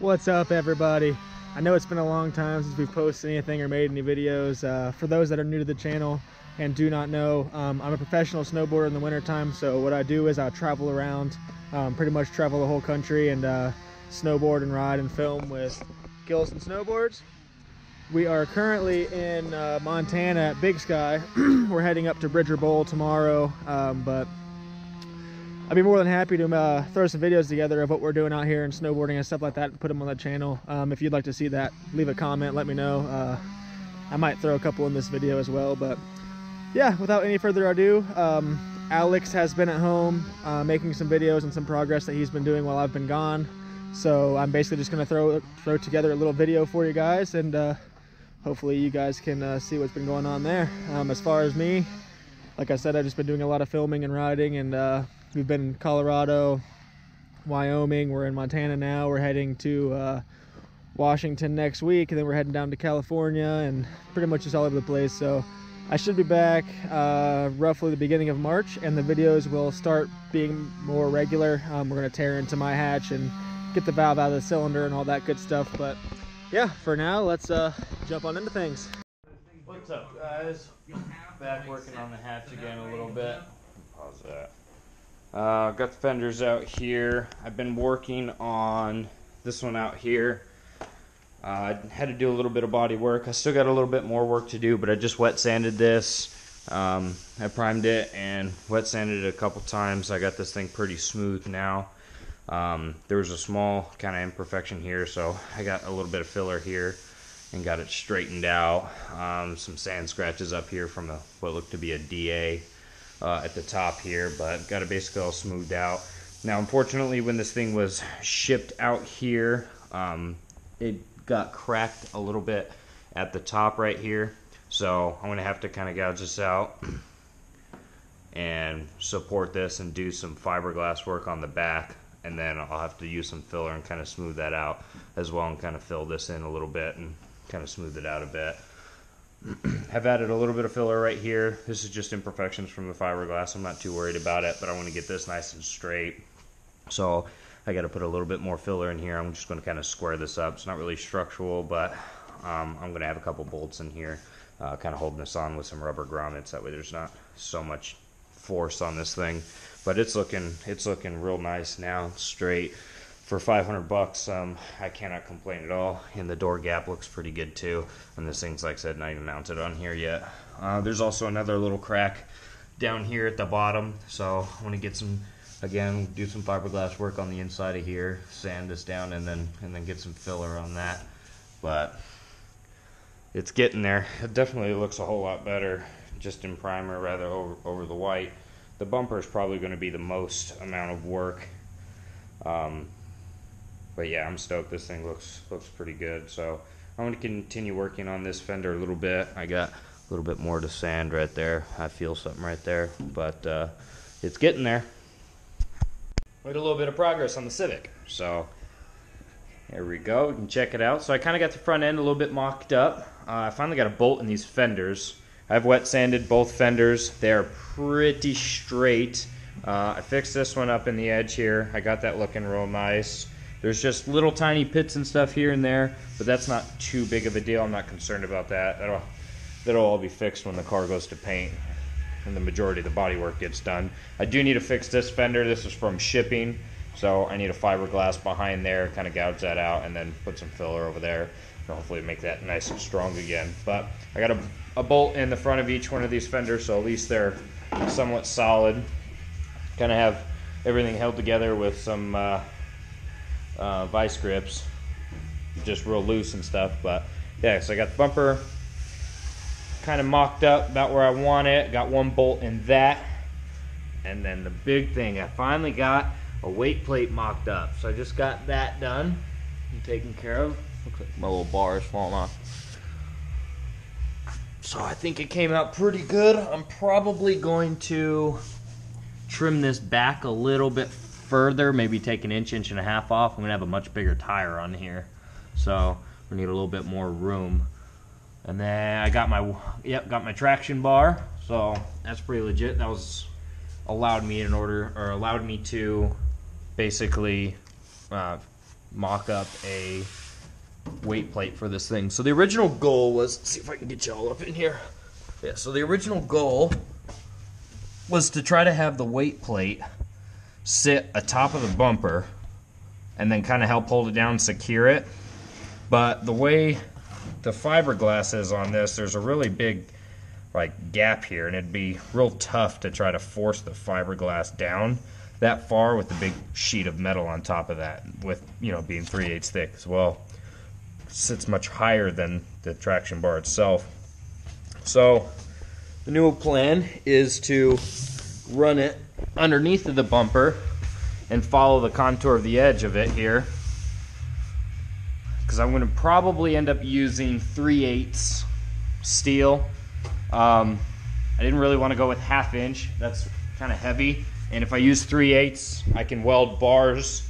What's up, everybody? I know it's been a long time since we've posted anything or made any videos. For those that are new to the channel and do not know, I'm a professional snowboarder in the wintertime, so what I do is I travel around, pretty much travel the whole country and snowboard and ride and film with Gilson snowboards. We are currently in Montana at Big Sky. We're heading up to Bridger Bowl tomorrow, but I'd be more than happy to throw some videos together of what we're doing out here and snowboarding and stuff like that and put them on the channel. If you'd like to see that, leave a comment, let me know. I might throw a couple in this video as well, but yeah, without any further ado, Alex has been at home making some videos and some progress that he's been doing while I've been gone. So I'm basically just gonna throw together a little video for you guys, and hopefully you guys can see what's been going on there. As far as me, like I said, I've just been doing a lot of filming and riding, and we've been in Colorado, Wyoming, we're in Montana now, we're heading to Washington next week, and then we're heading down to California, and pretty much just all over the place. So I should be back roughly the beginning of March, and the videos will start being more regular. We're gonna tear into my hatch and get the valve out of the cylinder and all that good stuff. But yeah, for now, let's jump on into things. What's up, guys? Back working on the hatch again a little bit. Pause that. Got the fenders out here. I've been working on this one out here. I had to do a little bit of body work. I still got a little bit more work to do, but I just wet sanded this. I primed it and wet sanded it a couple times. I got this thing pretty smooth now. There was a small kind of imperfection here, so I got a little bit of filler here and got it straightened out. Some sand scratches up here from what looked to be a DA at the top here, but got it basically all smoothed out. Now, unfortunately, when this thing was shipped out here, it got cracked a little bit at the top right here, so I'm gonna have to kind of gouge this out and support this and do some fiberglass work on the back, and then I'll have to use some filler and kind of smooth that out as well, and kind of fill this in a little bit and kind of smooth it out a bit. Have added a little bit of filler right here. This is just imperfections from the fiberglass. I'm not too worried about it, but I want to get this nice and straight. So I got to put a little bit more filler in here. I'm just going to kind of square this up. It's not really structural, but I'm going to have a couple bolts in here, kind of holding this on with some rubber grommets. That way there's not so much force on this thing. But it's looking real nice now, straight. For 500 bucks, I cannot complain at all. And the door gap looks pretty good too. And this thing's, like I said, not even mounted on here yet. There's also another little crack down here at the bottom. So I want to get some, again, do some fiberglass work on the inside of here, sand this down, and then get some filler on that. But it's getting there. It definitely looks a whole lot better just in primer rather over the white. The bumper is probably going to be the most amount of work. But yeah, I'm stoked. This thing looks pretty good. So I'm going to continue working on this fender a little bit. I got a little bit more to sand right there. I feel something right there, but it's getting there. Made a little bit of progress on the Civic. So there we go. You can check it out. So I kind of got the front end a little bit mocked up. I finally got a bolt in these fenders. I've wet sanded both fenders. They're pretty straight. I fixed this one up in the edge here. I got that looking real nice. There's just little tiny pits and stuff here and there, but that's not too big of a deal. I'm not concerned about that. That'll all be fixed when the car goes to paint and the majority of the body work gets done. I do need to fix this fender. This is from shipping, so I need a fiberglass behind there, kind of gouge that out, and then put some filler over there, and hopefully make that nice and strong again. But I got a bolt in the front of each one of these fenders, so at least they're somewhat solid. Kind of have everything held together with some vice grips, just real loose and stuff. But yeah, so I got the bumper kind of mocked up about where I want it. Got one bolt in that, and then the big thing, I finally got a weight plate mocked up. So I just got that done and taken care of. Looks like my little bar is falling off. So I think it came out pretty good. I'm probably going to trim this back a little bit further, maybe take an inch and a half off. I'm gonna have a much bigger tire on here, so we need a little bit more room. And then I got my traction bar, so that's pretty legit. That was allowed me to basically mock up a weight plate for this thing. So the original goal was, let's see if I can get you all up in here. Yeah, so the original goal was to try to have the weight plate sit atop of the bumper and then kind of help hold it down and secure it. But the way the fiberglass is on this, there's a really big like gap here, and it'd be real tough to try to force the fiberglass down that far with the big sheet of metal on top of that, with, you know, being 3/8 thick as well. It sits much higher than the traction bar itself. So the new plan is to run it underneath of the bumper and follow the contour of the edge of it here, because I'm going to probably end up using 3/8 steel. I didn't really want to go with 1/2 inch. That's kind of heavy. And if I use 3/8, I can weld bars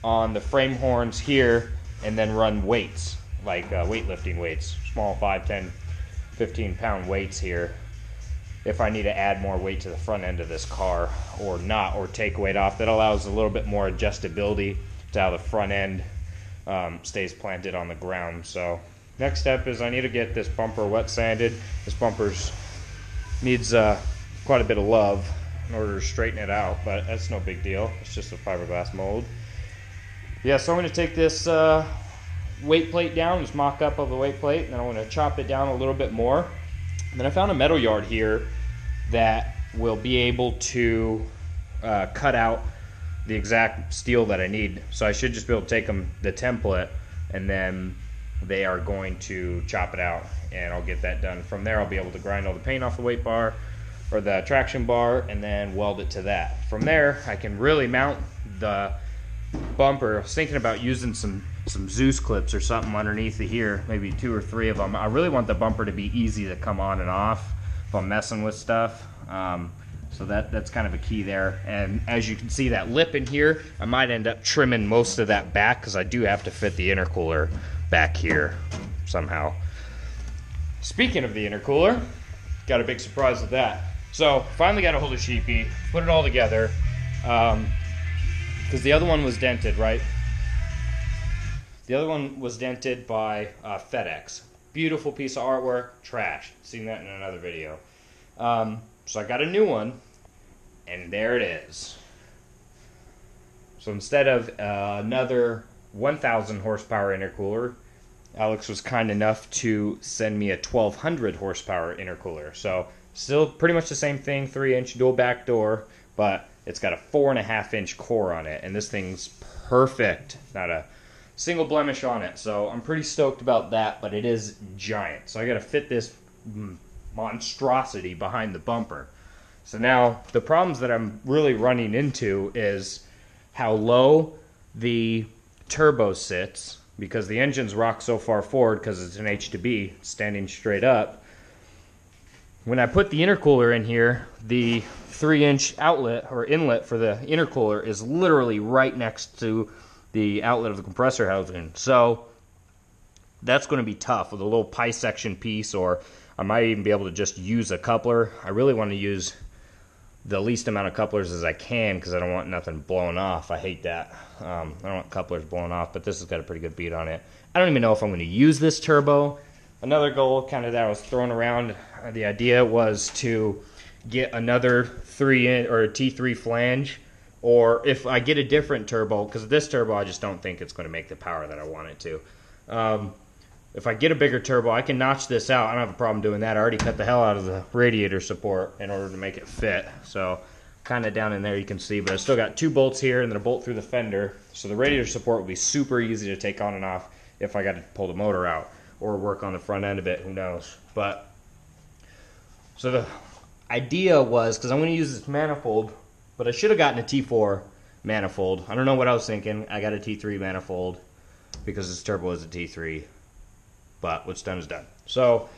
on the frame horns here and then run weights, like weightlifting weights, small 5, 10, 15 pound weights here, if I need to add more weight to the front end of this car or not, or take weight off. That allows a little bit more adjustability to how the front end stays planted on the ground. So next step is I need to get this bumper wet sanded. This bumper's needs quite a bit of love in order to straighten it out, but that's no big deal. It's just a fiberglass mold. Yeah, so I'm going to take this weight plate down, just mock up of the weight plate, and then I'm going to chop it down a little bit more. And then I found a metal yard here that will be able to cut out the exact steel that I need. So I should just be able to take the template, and then they are going to chop it out, and I'll get that done. From there, I'll be able to grind all the paint off the weight bar or the traction bar and then weld it to that. From there, I can really mount the bumper. I was thinking about using some Zeus clips or something underneath of here, maybe 2 or 3 of them. I really want the bumper to be easy to come on and off if I'm messing with stuff. So that's kind of a key there. And as you can see, that lip in here, I might end up trimming most of that back, because I do have to fit the intercooler back here somehow. Speaking of the intercooler, got a big surprise with that. So finally got a hold of Sheepy, put it all together, because the other one was dented, right? The other one was dented by FedEx. Beautiful piece of artwork, trash. Seen that in another video. So I got a new one, and there it is. So instead of another 1,000 horsepower intercooler, Alex was kind enough to send me a 1,200 horsepower intercooler. So still pretty much the same thing, 3-inch dual back door, but it's got a 4.5-inch core on it, and this thing's perfect. Not a single blemish on it. So I'm pretty stoked about that, but it is giant. So I got to fit this monstrosity behind the bumper. So now the problems that I'm really running into is how low the turbo sits, because the engine's rocked so far forward because it's an H2B standing straight up. When I put the intercooler in here, the 3-inch outlet or inlet for the intercooler is literally right next to the outlet of the compressor housing. So that's going to be tough with a little pie section piece, or I might even be able to just use a coupler. I really want to use the least amount of couplers as I can, because I don't want nothing blowing off. I hate that. I don't want couplers blowing off, but this has got a pretty good beat on it. I don't even know if I'm going to use this turbo. Another goal kind of that I was throwing around, the idea was to get another 3-inch or a T3 flange, or if I get a different turbo, because this turbo I just don't think it's going to make the power that I want it to. If I get a bigger turbo, I can notch this out. I don't have a problem doing that. I already cut the hell out of the radiator support in order to make it fit. So kind of down in there you can see, but I still got 2 bolts here and then a bolt through the fender. So the radiator support will be super easy to take on and off if I got to pull the motor out or work on the front end of it, who knows. But so the idea was, because I'm going to use this manifold, but I should have gotten a T4 manifold. I don't know what I was thinking. I got a T3 manifold because this turbo is a T3. But what's done is done. So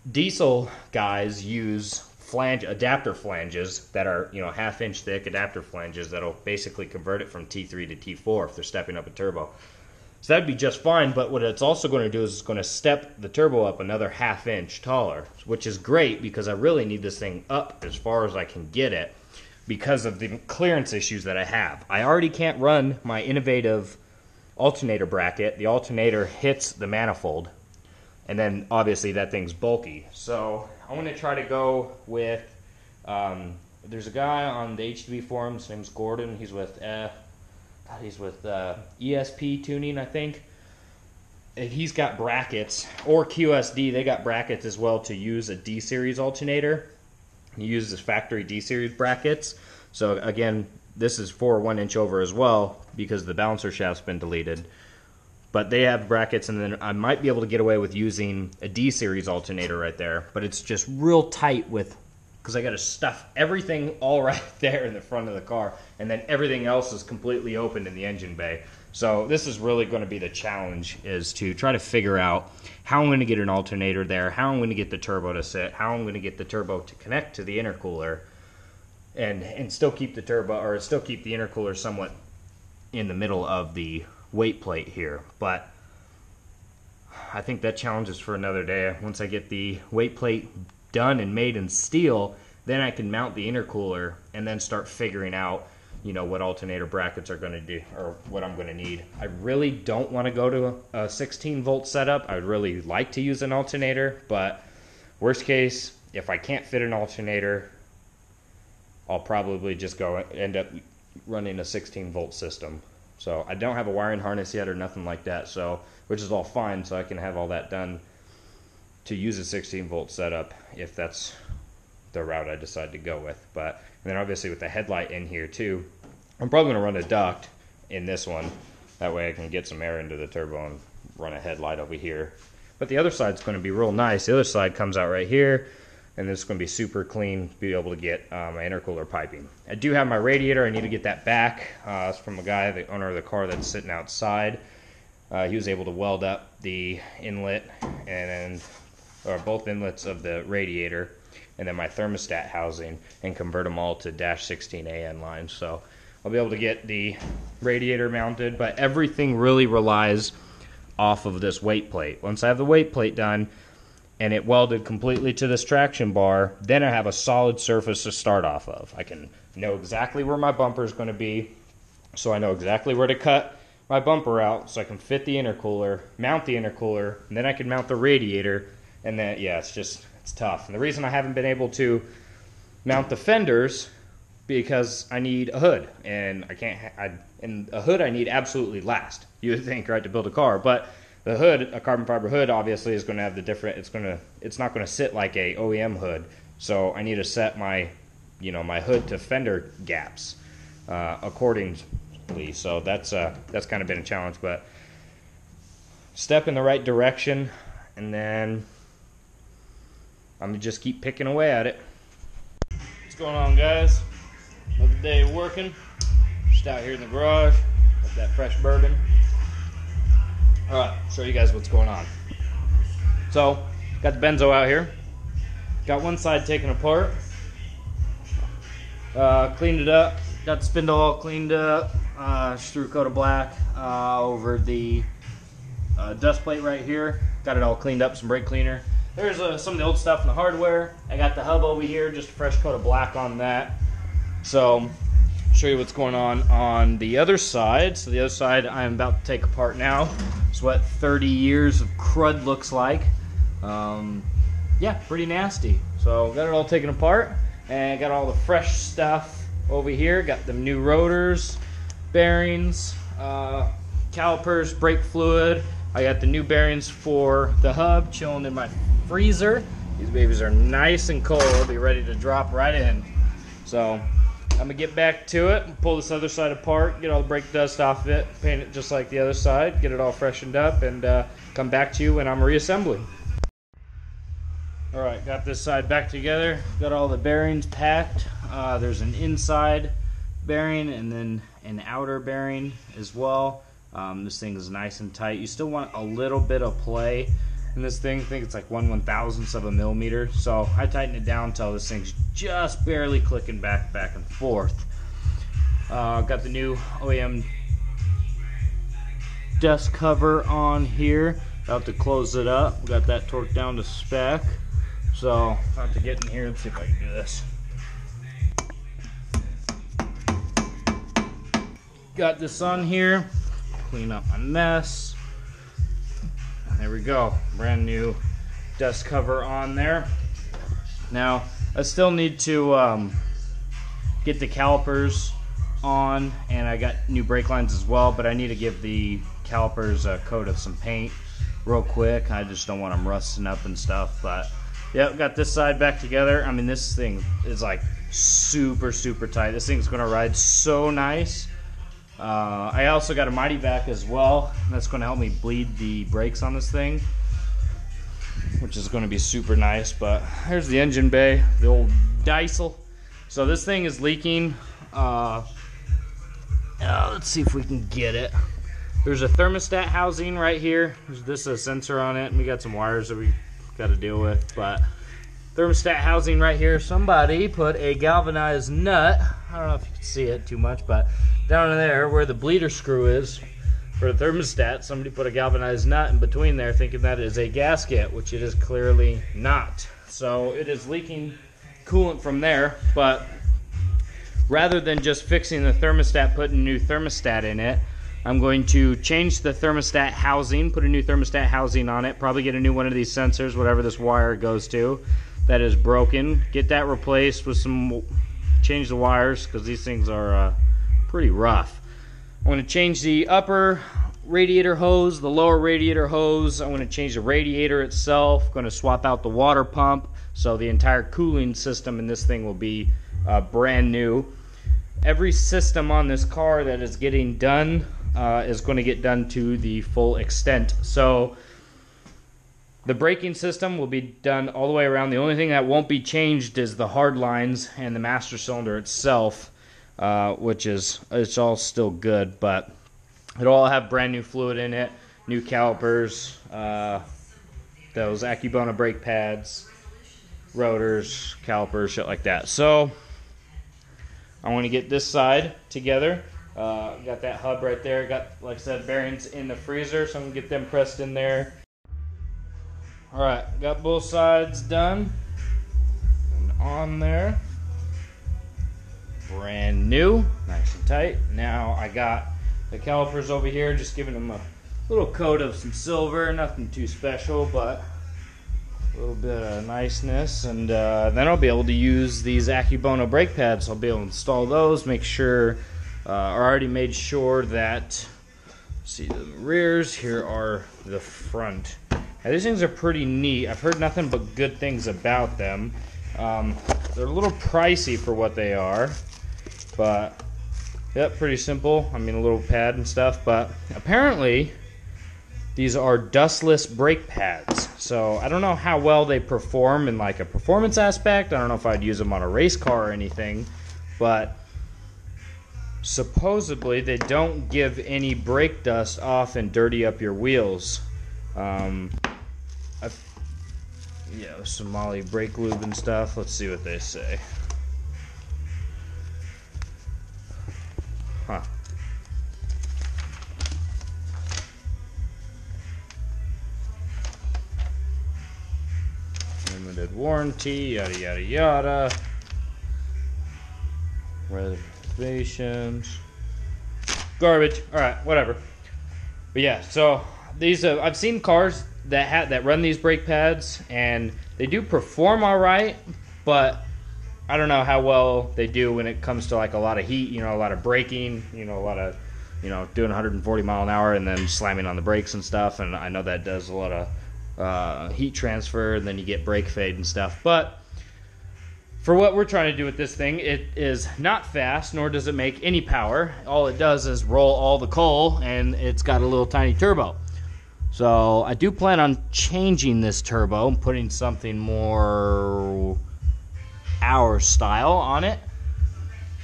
diesel guys use adapter flanges that are, 1/2-inch thick adapter flanges that'll basically convert it from T3 to T4 if they're stepping up a turbo. So that'd be just fine, but what it's also going to do is it's going to step the turbo up another 1/2 inch taller, which is great because I really need this thing up as far as I can get it because of the clearance issues that I have. I already can't run my innovative alternator bracket, the alternator hits the manifold, and then obviously that thing's bulky. So I'm going to try to go with, there's a guy on the H2B forums, his name's Gordon. He's with ESP Tuning, I think. And he's got brackets, or QSD, they got brackets as well to use a D-series alternator. He uses factory D-series brackets. So again, this is for 1 inch over as well because the balancer shaft's been deleted. But they have brackets, and then I might be able to get away with using a D-series alternator right there. But it's just real tight with, because I got to stuff everything all right there in the front of the car, and then everything else is completely open in the engine bay. So this is really going to be the challenge, is to try to figure out how I'm going to get an alternator there, how I'm going to get the turbo to sit, how I'm going to get the turbo to connect to the intercooler, and still keep the turbo, or still keep the intercooler somewhat in the middle of the weight plate here. But I think that challenge is for another day. Once I get the weight plate done and made in steel, then I can mount the intercooler and then start figuring out, you know, what alternator brackets are going to do, or what I'm going to need. I really don't want to go to a 16 volt setup. I would really like to use an alternator, but worst case, if I can't fit an alternator, I'll probably just end up running a 16 volt system. So I don't have a wiring harness yet or nothing like that, so, which is all fine, so I can have all that done to use a 16 volt setup if that's the route I decide to go with. But and then obviously with the headlight in here too, I'm probably going to run a duct in this one. That way I can get some air into the turbo and run a headlight over here. But the other side's going to be real nice. The other side comes out right here, and it's going to be super clean to be able to get my intercooler piping. I do have my radiator. I need to get that back. It's from a guy, the owner of the car, that's sitting outside. He was able to weld up the inlet or both inlets of the radiator, and then my thermostat housing, and convert them all to -16 AN lines. So I'll be able to get the radiator mounted, but everything really relies off of this weight plate. Once I have the weight plate done and it welded completely to this traction bar, then I have a solid surface to start off of. I can know exactly where my bumper is going to be, so I know exactly where to cut my bumper out, so I can fit the intercooler, mount the intercooler, and then I can mount the radiator. And then, yeah, it's tough. And the reason I haven't been able to mount the fenders, because I need a hood, and and a hood I need absolutely last. You would think, right, to build a car, but the hood, a carbon fiber hood, obviously is going to have the different. It's not going to sit like a OEM hood. So I need to set my, my hood to fender gaps accordingly. So that's kind of been a challenge, but step in the right direction, and then I'm gonna just keep picking away at it. What's going on, guys? Another day of working. Just out here in the garage. Got that fresh bourbon. Alright, show you guys what's going on. So, got the benzo out here. Got one side taken apart. Cleaned it up. Got the spindle all cleaned up. Just threw a coat of black over the dust plate right here. Got it all cleaned up, some brake cleaner. There's some of the old stuff in the hardware. I got the hub over here, just a fresh coat of black on that. So, show you what's going on the other side. So the other side I'm about to take apart now. It's what 30 years of crud looks like. Yeah, pretty nasty. So got it all taken apart, and got all the fresh stuff over here. Got the new rotors, bearings, calipers, brake fluid. I got the new bearings for the hub chilling in my freezer. These babies are nice and cold. They'll be ready to drop right in. So I'm gonna get back to it, pull this other side apart, get all the brake dust off of it, paint it just like the other side, get it all freshened up, and come back to you when I'm reassembling. Alright, got this side back together, got all the bearings packed. There's an inside bearing and then an outer bearing as well. This thing is nice and tight. You still want a little bit of play in this thing. I think it's like 1/1000th of a millimeter. So I tighten it down until this thing's just barely clicking back and forth. Got the new OEM dust cover on here. About to close it up. Got that torqued down to spec. So about to get in here and see if I can do this. Got this on here. clean up my mess. And there we go, brand new dust cover on there. Now I still need to get the calipers on, and I got new brake lines as well, but I need to give the calipers a coat of some paint real quick. I just don't want them rusting up and stuff. But yeah, got this side back together. I mean, this thing is like super tight. This thing's gonna ride so nice. I also got a Mighty back as well. That's gonna help me bleed the brakes on this thing, which is gonna be super nice. But here's the engine bay, the old diesel. So this thing is leaking. Let's see if we can get it. There's a thermostat housing right here. This is a sensor on it, and we got some wires that we got to deal with. But thermostat housing right here. Somebody put a galvanized nut. I don't know if you can see it too much, but down in there where the bleeder screw is for the thermostat, somebody put a galvanized nut in between there, thinking that is a gasket, which it is clearly not. So it is leaking coolant from there. But rather than just fixing the thermostat, putting a new thermostat in it, I'm going to change the thermostat housing, put a new thermostat housing on it, probably get a new one of these sensors, whatever this wire goes to, that is broken. Get that replaced with some, change the wires, because these things are pretty rough. I'm going to change the upper radiator hose, the lower radiator hose. I'm going to change the radiator itself. Going to swap out the water pump, so the entire cooling system in this thing will be brand new. Every system on this car that is getting done is going to get done to the full extent. So the braking system will be done all the way around. The only thing that won't be changed is the hard lines and the master cylinder itself, which is, it's all still good, but it'll all have brand new fluid in it, new calipers, those Acubona brake pads, rotors, calipers, shit like that. So I want to get this side together. Got that hub right there. Got, like I said, bearings in the freezer, so I'm gonna get them pressed in there. All right, got both sides done and on there. Brand new, nice and tight. Now I got the calipers over here, just giving them a little coat of some silver, nothing too special, but a little bit of niceness. And then I'll be able to use these Acubona brake pads. I'll be able to install those, make sure, I already made sure that, see the rears, here are the front. Now, these things are pretty neat. I've heard nothing but good things about them. They're a little pricey for what they are, but yep, pretty simple. I mean, a little pad and stuff, but apparently these are dustless brake pads. So I don't know how well they perform in like a performance aspect. I don't know if I'd use them on a race car or anything, but supposedly they don't give any brake dust off and dirty up your wheels. Yeah, some Molly brake lube and stuff. Let's see what they say. Huh. Limited warranty, yada yada yada. Reservations. Garbage. Alright, whatever. But yeah, so these I've seen cars that run these brake pads, and they do perform alright, but I don't know how well they do when it comes to like a lot of heat, you know, a lot of braking, you know, a lot of, you know, doing 140 mile an hour and then slamming on the brakes and stuff. And I know that does a lot of heat transfer, and then you get brake fade and stuff. But for what we're trying to do with this thing, it is not fast, nor does it make any power. All it does is roll all the coal, and it's got a little tiny turbo. So I do plan on changing this turbo and putting something more our style on it,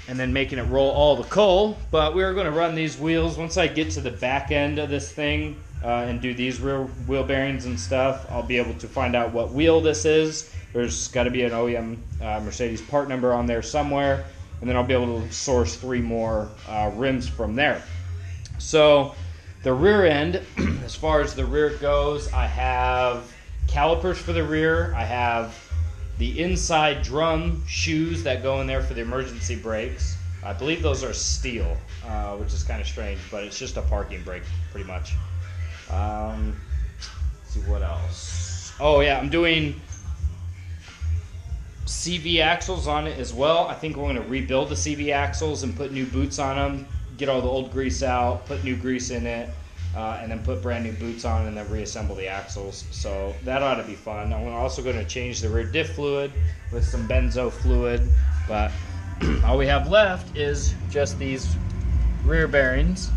and then making it roll all the coal. But we're going to run these wheels once I get to the back end of this thing and do these rear wheel bearings and stuff. I'll be able to find out what wheel this is. There's got to be an OEM Mercedes part number on there somewhere, and then I'll be able to source 3 more rims from there. So the rear end, as far as the rear goes, I have calipers for the rear. I have the inside drum shoes that go in there for the emergency brakes. I believe those are steel, which is kind of strange, but it's just a parking brake pretty much. Let's see what else. Oh yeah, I'm doing CV axles on it as well. I think we're going to rebuild the CV axles and put new boots on them, get all the old grease out, put new grease in it, and then put brand new boots on and then reassemble the axles. So that ought to be fun. I'm also going to change the rear diff fluid with some benzo fluid, but all we have left is just these rear bearings.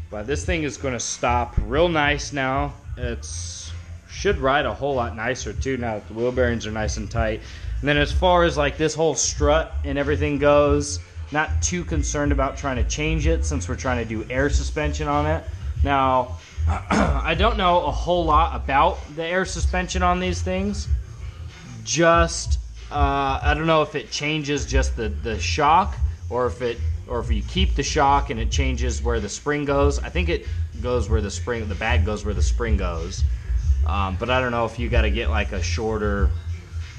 But this thing is going to stop real nice now. It's should ride a whole lot nicer too now that the wheel bearings are nice and tight. And then as far as like this whole strut and everything goes, not too concerned about trying to change it since we're trying to do air suspension on it. Now, I don't know a whole lot about the air suspension on these things. Just, I don't know if it changes just the shock or if you keep the shock and it changes where the spring goes. I think it goes where the bag goes where the spring goes. But I don't know if you got to get like a shorter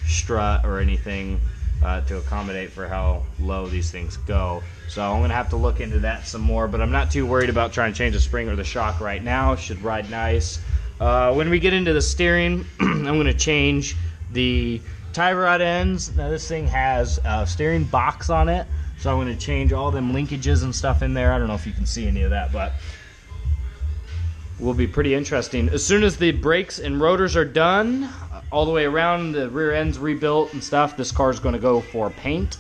strut or anything to accommodate for how low these things go. So I'm going to have to look into that some more, but I'm not too worried about trying to change the spring or the shock right now. It should ride nice. When we get into the steering, I'm going to change the tie rod ends. Now this thing has a steering box on it, so I'm going to change all them linkages and stuff in there. I don't know if you can see any of that, but will be pretty interesting. As soon as the brakes and rotors are done, all the way around, the rear end's rebuilt and stuff, this car is going to go for paint.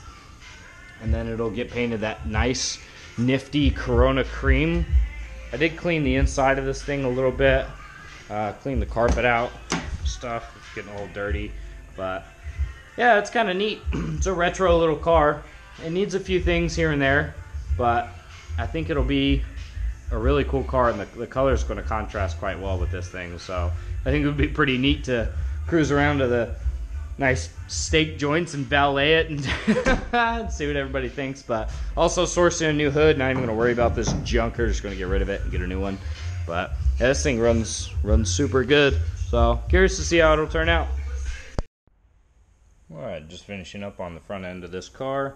And then it'll get painted that nice, nifty Corona cream. I did clean the inside of this thing a little bit. Clean the carpet out, stuff. It's getting a little dirty. But yeah, it's kind of neat. It's a retro little car. It needs a few things here and there, but I think it'll be a really cool car, and the color is going to contrast quite well with this thing. So I think it would be pretty neat to cruise around to the nice steak joints and valet it and see what everybody thinks. But also sourcing a new hood. Not even going to worry about this junker. Just going to get rid of it and get a new one. But yeah, this thing runs super good. So curious to see how it'll turn out. All right, just finishing up on the front end of this car.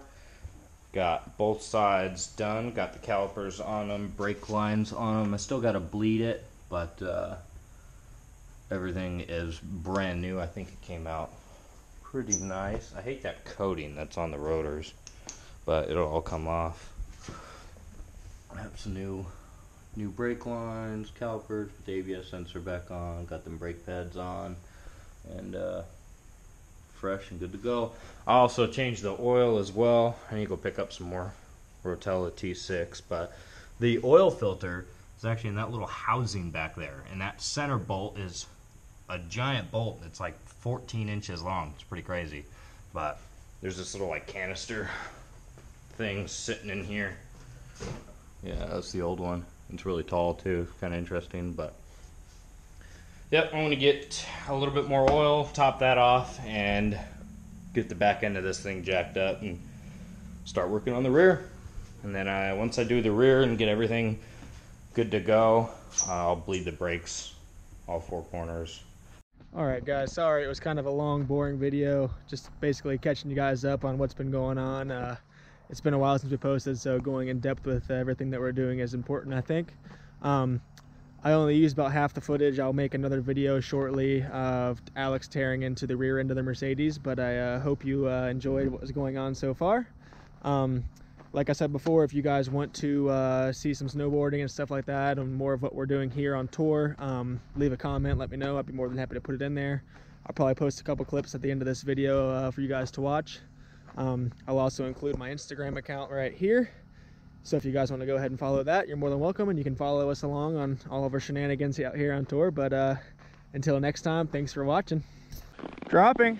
Got both sides done, got the calipers on them, brake lines on them. I still got to bleed it, but everything is brand new. I think it came out pretty nice. I hate that coating that's on the rotors, but it'll all come off. I have some new brake lines, calipers, with the ABS sensor back on, got them brake pads on, and fresh and good to go. I also changed the oil as well. I need to go pick up some more Rotella T6, but the oil filter is actually in that little housing back there, and that center bolt is a giant bolt. It's like 14 inches long. It's pretty crazy, but there's this little like canister thing sitting in here. Yeah, that's the old one. It's really tall too, kind of interesting. But yep, I'm gonna get a little bit more oil, top that off, and get the back end of this thing jacked up and start working on the rear. And then once I do the rear and get everything good to go, I'll bleed the brakes, all four corners. Alright guys, sorry it was kind of a long, boring video. Just basically catching you guys up on what's been going on. It's been a while since we posted, so going in depth with everything that we're doing is important, I think. I only used about half the footage. I'll make another video shortly of Alex tearing into the rear end of the Mercedes, but I hope you enjoyed what was going on so far. Like I said before, if you guys want to see some snowboarding and stuff like that and more of what we're doing here on tour, leave a comment, let me know. I'd be more than happy to put it in there. I'll probably post a couple clips at the end of this video for you guys to watch. I'll also include my Instagram account right here. So if you guys want to go ahead and follow that, you're more than welcome, and you can follow us along on all of our shenanigans out here on tour. But until next time, thanks for watching. Dropping.